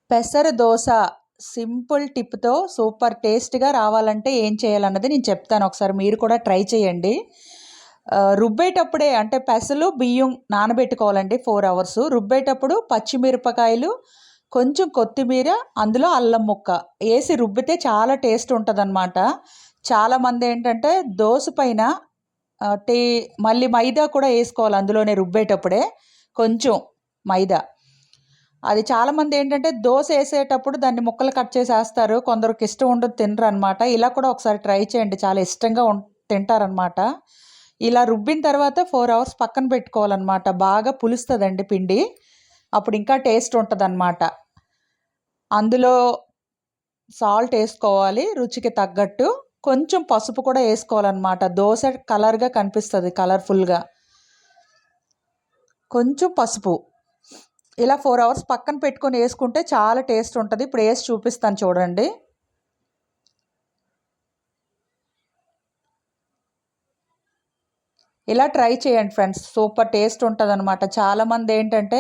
పెసర dosa simple టిప్‌తో super టేస్ట్‌గా రావాలంటే ఏం చేయాలన్నది నేను చెప్తాను. ఒకసారి మీరు కూడా ట్రై చేయండి. రుబ్బేటప్పుడే అంటే పెసలు, బియ్యం నానబెట్టుకోవాలండి 4 అవర్స్. రుబ్బేటప్పుడు పచ్చిమిరపకాయలు, కొంచెం కొత్తిమీర, అందులో అల్లం ముక్క ఏసి రుబ్బితే చాలా టేస్ట్ ఉంటదనమాట. చాలామందేంటంటే దోస పైన ఆహ్, టీ మళ్ళీ మైదా కూడా ఏసుకోవాలి అందులోనే రుబ్బేటప్పుడే. కొంచెం మైదా. అది చాలామందేంటంటే దోసేసేటప్పుడు దాన్ని ముక్కలు కట్ చేసేస్తారు. కొందరికి ఇష్టం ఉండదు తినరనమాట. ఇలా కూడా ఒకసారి ట్రై చేయండి. చాలా ఇష్టంగా తింటారనమాట. ఇలా రుబ్బిన తర్వాత 4 అవర్స్ పక్కన పెట్టుకోవాలనమాట. బాగా పులుస్తదండి పిండి. అప్పుడు ఇంకా టేస్ట్ ఉంటదనమాట. అందులో సాల్ట్ ఏసుకోవాలి రుచికి తగ్గట్టు. కొంచెం పసుపు కూడా ఏసుకోవాలనమాట. దోస కలర్‌గా కనిపిస్తది కలర్‌ఫుల్‌గా. కొంచెం పసుపు. ఇలా 4 అవర్స్ పక్కన పెట్టుకొని ఏసుకుంటే చాలా టేస్ట్ ఉంటది. ఇప్పుడు ఏసి చూపిస్తాను చూడండి. ఇలా ట్రై చేయండి ఫ్రెండ్స్. సూపర్ టేస్ట్ ఉంటదనమాట. చాలామందేంటంటే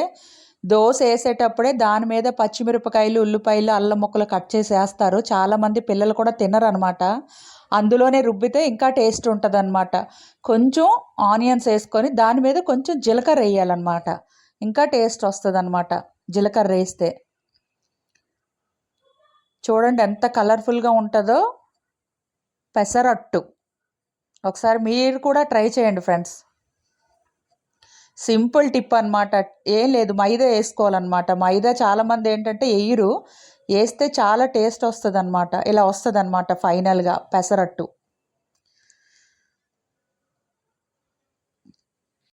దోస ఏసేటప్పుడే దాని మీద పచ్చిమిరపకాయలు, ఉల్లిపాయలు, అల్లం ముక్కలు కట్ చేసి ఏస్తారు. చాలామంది పిల్లలు కూడా తినరనమాట. అందులోనే రుబ్బితే ఇంకా టేస్ట్ ఉంటదనమాట. కొంచెం ఆనియన్స్ ఏసుకొని దాని మీద కొంచెం జీలకర్ర ఎయ్యాలనమాట. ఇంకా టేస్ట్ వస్తదనమాట జీలకర్ర ఏస్తే. చూడండి ఎంత కలర్‌ఫుల్‌గా ఉంటదో పెసరట్టు. ఒకసారి మీరు కూడా ట్రై చేయండి ఫ్రెండ్స్. సింపుల్ టిప్ అనమాట. ఏం లేదు మైదా ఏసుకోవాలనమాట. మైదా చాలామందేంటంటే ఎయ్యరు. ఏస్తే చాలా టేస్ట్ వస్తదనమాట. ఇలా వస్తదనమాట ఫైనల్‌గా పెసరట్టు.